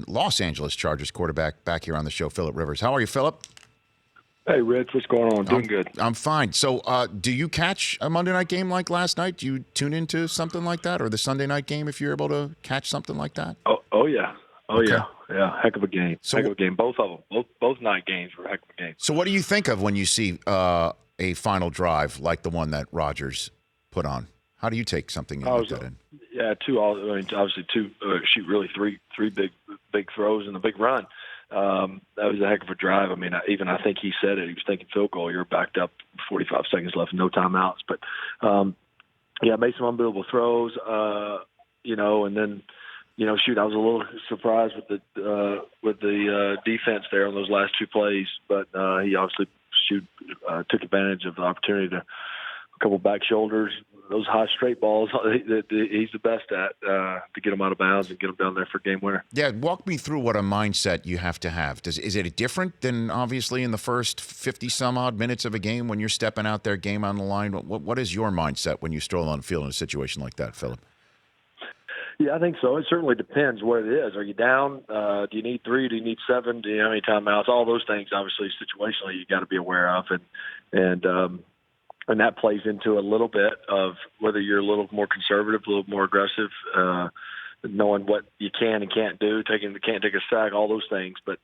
Los Angeles Chargers quarterback, back here on the show, Philip Rivers. How are you, Philip? Hey, Rich, what's going on? Doing good. I'm fine. So, do you catch a Monday night game like last night? Do you tune into something like that, or the Sunday night game if you're able to catch something like that? Oh yeah. Okay. Yeah. Heck of a game. So heck of a game. Both of them. Both night games were heck of a game. So, what do you think of when you see a final drive like the one that Rodgers put on? How do you take something like that in? Yeah, obviously three big throws and a big run. That was a heck of a drive. I mean, I think he said it. He was thinking field goal. You're backed up, 45 seconds left, no timeouts. But made some unbelievable throws. And then, I was a little surprised with the defense there on those last two plays. But he obviously took advantage of the opportunity to a couple back shoulders. Those high straight balls, he's the best at to get them out of bounds and get them down there for game winner. Yeah, walk me through what a mindset you have to have. Is it different than obviously in the first 50 some odd minutes of a game when you're stepping out there, game on the line? What is your mindset when you stroll on the field in a situation like that, Philip? Yeah, I think so. It certainly depends what it is. Are you down? Do you need 3? Do you need 7? Do you have any timeouts? All those things, obviously, situationally, you got to be aware of, and that plays into a little bit of whether you're a little more conservative, a little more aggressive, knowing what you can and can't do, can't take a sack, all those things. But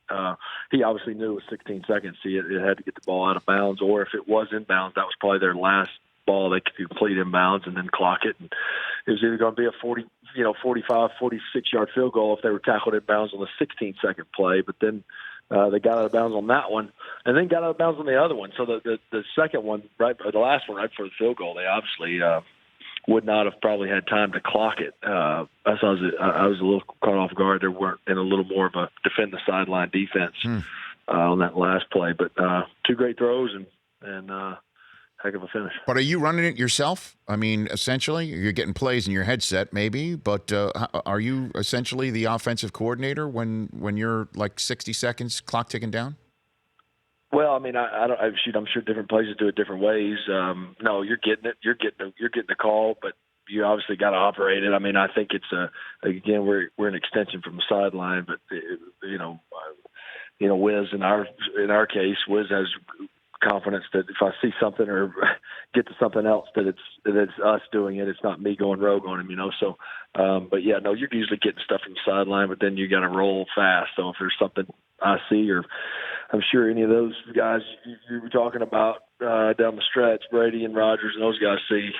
he obviously knew it was 16 seconds. It had to get the ball out of bounds, or if it was in bounds, that was probably their last ball they could complete in bounds and then clock it. And it was either going to be a 45, 46-yard field goal if they were tackled in bounds on the 16-second play. But then they got out of bounds on that one, and then got out of bounds on the other one. So the second one, the last one, right before the field goal, they obviously would not have probably had time to clock it. I was a little caught off guard. They weren't in a little more of a defend the sideline defense on that last play. But two great throws and heck of a finish. But are you running it yourself? I mean, essentially, you're getting plays in your headset, maybe, but are you essentially the offensive coordinator when you're like 60 seconds clock ticking down? Well, I mean, I'm sure different places do it different ways. No, you're getting it. You're getting the call, but you obviously got to operate it. I mean, I think it's again we're an extension from the sideline, but Wiz in our case, Wiz has confidence that if I see something or get to something else, that it's us doing it. It's not me going rogue on him, So, but yeah, no, you're usually getting stuff from the sideline, but then you got to roll fast. So if there's something I see, or I'm sure any of those guys you were talking about down the stretch, Brady and Rodgers and those guys see,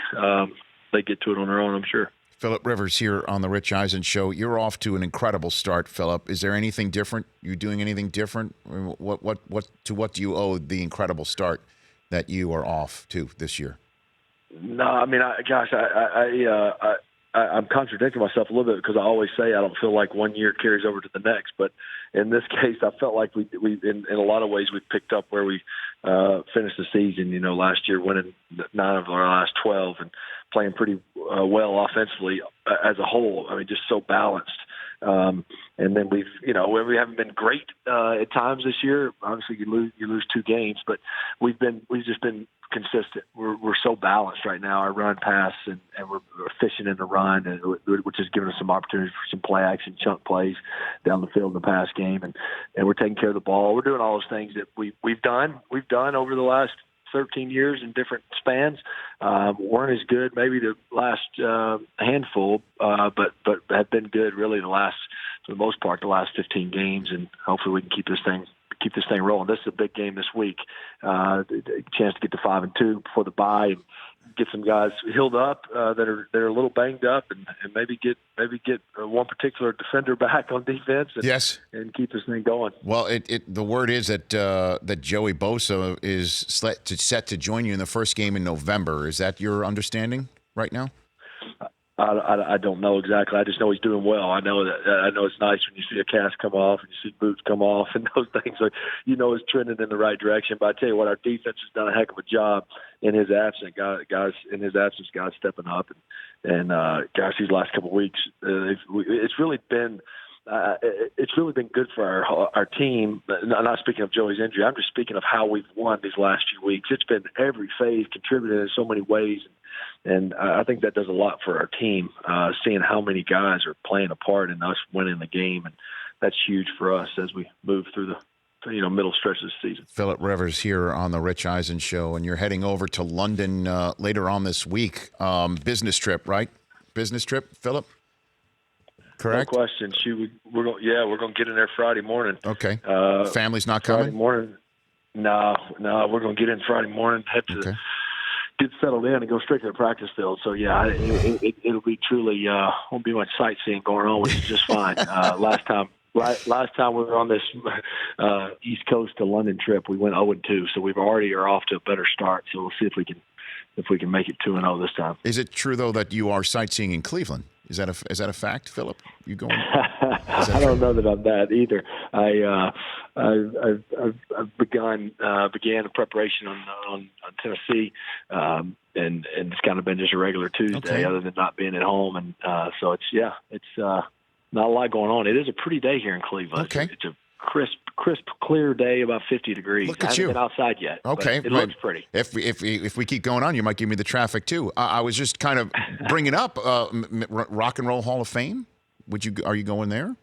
they get to it on their own, I'm sure. Philip Rivers here on the Rich Eisen Show. You're off to an incredible start, Philip. Is there anything different? You doing anything different? What do you owe the incredible start that you are off to this year? No, I mean, I'm contradicting myself a little bit because I always say I don't feel like 1 year carries over to the next. But in this case, I felt like we in a lot of ways we picked up where we finished the season. Last year winning 9 of our last 12 and playing pretty well offensively as a whole. I mean, just so balanced. And then we haven't been great at times this year. Obviously, you lose 2 games, but we've just been consistent. We're so balanced right now. Our run, pass, and we're efficient in the run, which has given us some opportunities for some play action, chunk plays down the field in the pass game, and we're taking care of the ball. We're doing all those things that we've done over the last 13 years in different spans. Weren't as good maybe the last handful, but have been good really for the most part, the last 15 games, and hopefully we can keep this thing rolling. This is a big game this week. A chance to get to 5-2 before the bye and get some guys healed up that are a little banged up, and maybe get one particular defender back on defense. And keep this thing going. Well, the word is that Joey Bosa is set to join you in the first game in November. Is that your understanding right now? I don't know exactly. I just know he's doing well. I know it's nice when you see a cast come off and you see boots come off and those things. So it's trending in the right direction. But I tell you what, our defense has done a heck of a job in his absence. Guys stepping up and these last couple of weeks, it's really been good for our team. I'm not speaking of Joey's injury. I'm just speaking of how we've won these last few weeks. It's been every phase contributed in so many ways. And I think that does a lot for our team, seeing how many guys are playing a part in us winning the game. that's huge for us as we move through the middle stretch of the season. Philip Rivers here on the Rich Eisen Show, and you're heading over to London later on this week. Business trip, right? Business trip, Philip? Correct? No question. We're going to get in there Friday morning. Okay. Family's not Friday coming? morning. No, we're going to get in Friday morning, head to get settled in and go straight to the practice field. So, yeah, it'll be truly won't be much sightseeing going on, which is just fine. Last time we were on this East Coast to London trip, we went 0-2, so we already are off to a better start. So we'll see if we can make it 2-0 this time. Is it true though that you are sightseeing in Cleveland? Is that a fact, Philip? You going? I don't know that I'm that either. I've began a preparation on Tennessee, and it's kind of been just a regular Tuesday, other than not being at home, and so it's not a lot going on. It is a pretty day here in Cleveland. Okay. It's a crisp, clear day, about 50 degrees. Look at I haven't you. been outside yet. Okay, it looks pretty. If we keep going on, you might give me the traffic too. I was just kind of bringing up Rock and Roll Hall of Fame. Are you going there?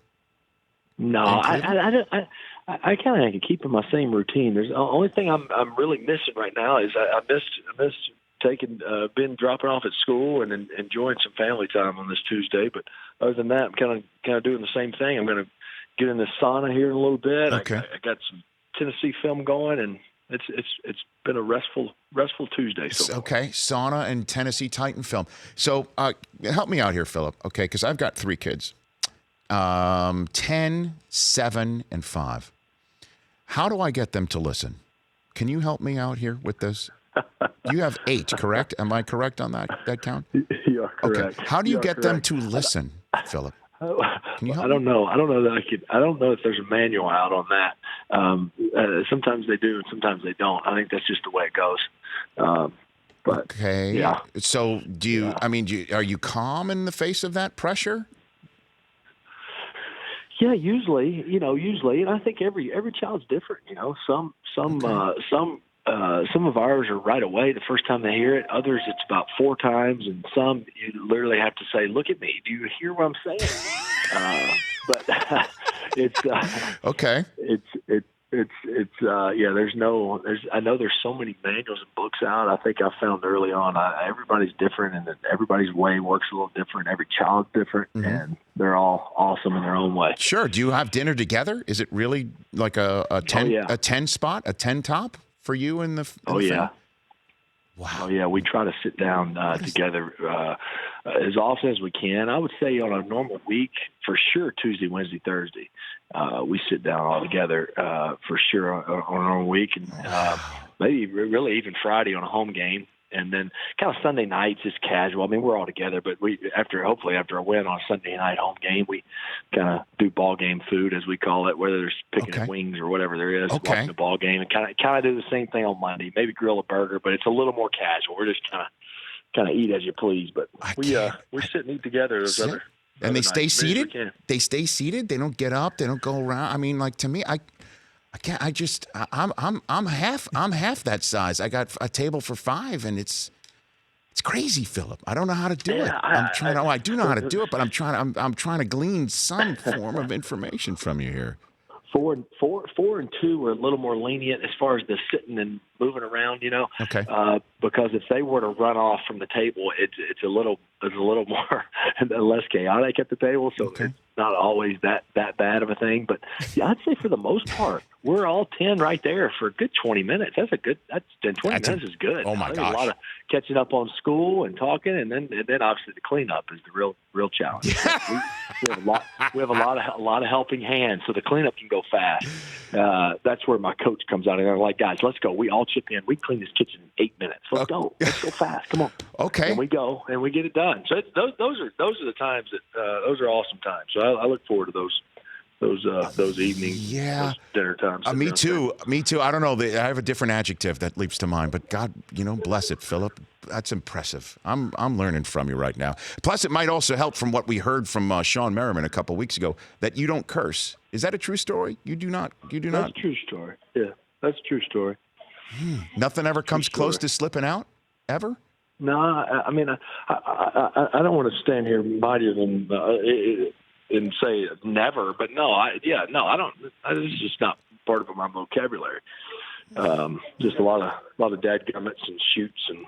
No, I kind of keep in my same routine. There's the only thing I'm really missing right now is I missed taking been dropping off at school and enjoying some family time on this Tuesday. But other than that, I'm kind of doing the same thing. I'm going to get in the sauna here in a little bit. Okay. I got some Tennessee film going, and it's been a restful Tuesday. So okay, sauna and Tennessee Titan film. So help me out here, Philip. Okay, because I've got 3 kids, 10, 7, and 5. How do I get them to listen? Can you help me out here with this? You have 8, correct? Am I correct on that count? You are correct. Okay. How do you get them to listen, Philip? Can you help I don't know. I don't know that I could. I don't know if there's a manual out on that. Sometimes they do, and sometimes they don't. I think that's just the way it goes. But okay. Yeah. So do you? Yeah. I mean, are you calm in the face of that pressure? Yeah, usually, and I think every child's different. Some of ours are right away the first time they hear it. Others, it's about 4 times, and some you literally have to say, "Look at me. Do you hear what I'm saying?" But it's okay. I know there's so many manuals and books out. I think I found early on everybody's different, and everybody's way works a little different. Every child's different, and they're all awesome in their own way. Sure. Do you have dinner together? Is it really like a 10 a 10 spot, a 10 top for you and the? Yeah. Wow. Oh yeah, we try to sit down together as often as we can. I would say on a normal week, for sure, Tuesday, Wednesday, Thursday, we sit down all together for sure on a normal week, and maybe really even Friday on a home game. And then kind of Sunday nights is casual. I mean, we're all together, but hopefully after a win on a Sunday night home game, we kind of do ball game food, as we call it, whether there's picking wings or whatever there is, watching the ball game, and kind of do the same thing on Monday. Maybe grill a burger, but it's a little more casual. We're just kind of eat as you please. But we sit and eat together those other. And they stay seated. They stay seated. They don't get up. They don't go around. I mean, like to me, I can't. I'm half that size. I got a table for 5, and it's crazy, Philip. I don't know how to do it. I do know how to do it, but I'm trying to glean some form of information from you here. 4 and 2 are a little more lenient as far as the sitting and moving around, Okay. Because if they were to run off from the table, it's a little more less chaotic at the table. So it's not always that bad of a thing. But yeah, I'd say for the most part, we're all 10 right there for a good 20 minutes. 20 minutes is good. Oh my gosh. A lot of catching up on school and talking, and then obviously the cleanup is the real challenge. we have a lot of helping hands, so the cleanup can go fast. That's where my coach comes out, and I'm like, guys, let's go. We all chip in. We clean this kitchen in 8 minutes. Let's go. Let's go fast. Come on. Okay. And we go and we get it done. So those are the times that those are awesome times. So I look forward to those evening those dinner times. Me too. I don't know. I have a different adjective that leaps to mind, but God, bless it, Philip. That's impressive. I'm learning from you right now. Plus, it might also help from what we heard from Sean Merriman a couple weeks ago that you don't curse. Is that a true story? You do not. That's a true story. Yeah, that's a true story. Nothing ever comes close to slipping out, ever? No, I mean, I don't want to stand here mightier than and say never, but no, I don't. It's just not part of my vocabulary. Just a lot of dadgummits and shoots and.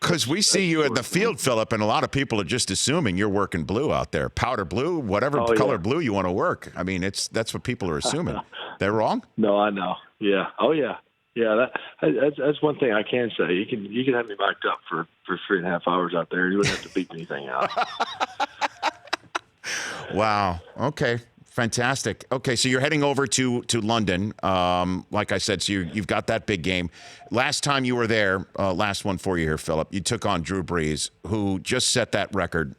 Because we see you in the field, Philip, and a lot of people are just assuming you're working blue out there, powder blue, whatever color blue you want to work. I mean, that's what people are assuming. They're wrong. No, I know. Yeah. Oh yeah. Yeah. That's one thing I can say. You can have me mic'd up for 3.5 hours out there. You wouldn't have to beat anything out. Wow. Okay. Fantastic. Okay, so you're heading over to London. Like I said, so you've got that big game. Last time you were there, last one for you here, Philip, you took on Drew Brees, who just set that record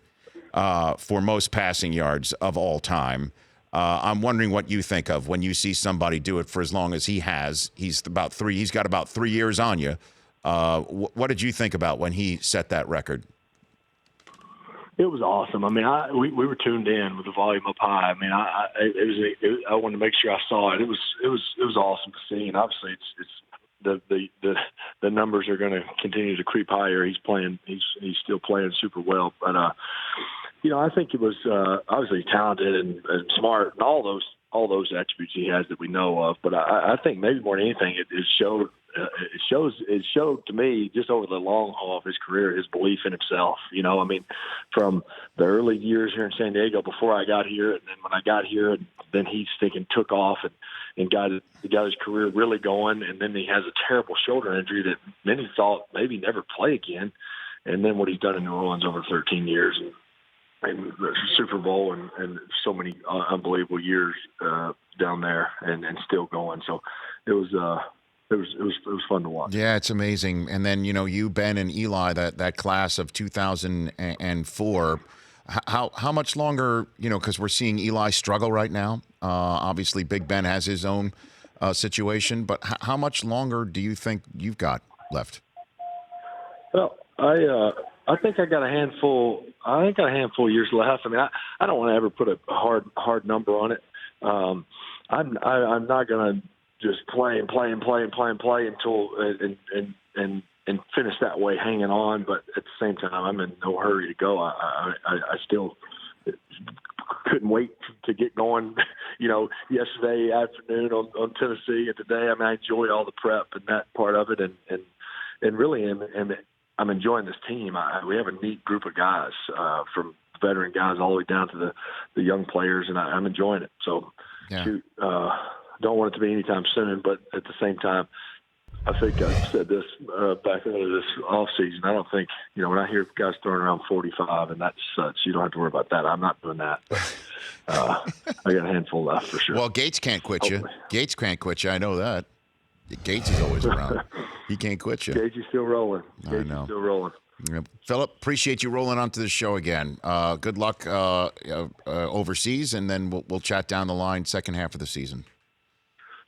for most passing yards of all time. I'm wondering what you think of when you see somebody do it for as long as he has. He's got about 3 years on you. What did you think about when he set that record? It was awesome. I mean, we were tuned in with the volume up high. I mean, I wanted to make sure I saw it. It was awesome to see, and obviously it's the numbers are going to continue to creep higher. He's still playing super well, but I think it was obviously talented and smart and all those attributes he has that we know of. But I think maybe more than anything, it showed. It showed to me just over the long haul of his career his belief in himself. I mean, from the early years here in San Diego before I got here, and then when I got here, and then he took off and got his career really going. And then he has a terrible shoulder injury that many thought maybe never play again. And then what he's done in New Orleans over 13 years and the Super Bowl and so many unbelievable years down there and still going. So it was fun to watch. Yeah, it's amazing. And then, you, Ben, and Eli, that class of 2004, how much longer, because we're seeing Eli struggle right now. Obviously, Big Ben has his own situation, but how much longer do you think you've got left? Well, I think I got a handful. I think I got a handful of years left. I mean, I don't want to ever put a hard number on it. I'm not going to just play until and finish that way, hanging on. But at the same time, I'm in no hurry to go. I still couldn't wait to get going. Yesterday afternoon on Tennessee, and today, I mean, I enjoy all the prep and that part of it, and really I'm enjoying this team. We have a neat group of guys, from veteran guys all the way down to the young players, and I'm enjoying it. So, don't want it to be anytime soon, but at the same time, I think I said this back into this off season. I don't think, when I hear guys throwing around 45 and that's such, you don't have to worry about that. I'm not doing that. I got a handful left for sure. Well, Gates can't quit you. Gates can't quit you. I know that. Gates is always around. He can't quit you. Gates is still rolling. I know. Still rolling. Philip, appreciate you rolling onto the show again. Good luck overseas, and then we'll chat down the line second half of the season.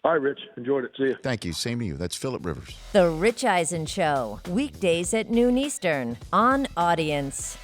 All right, Rich. Enjoyed it. See you. Thank you. Same to you. That's Philip Rivers. The Rich Eisen Show, weekdays at noon Eastern on Audience.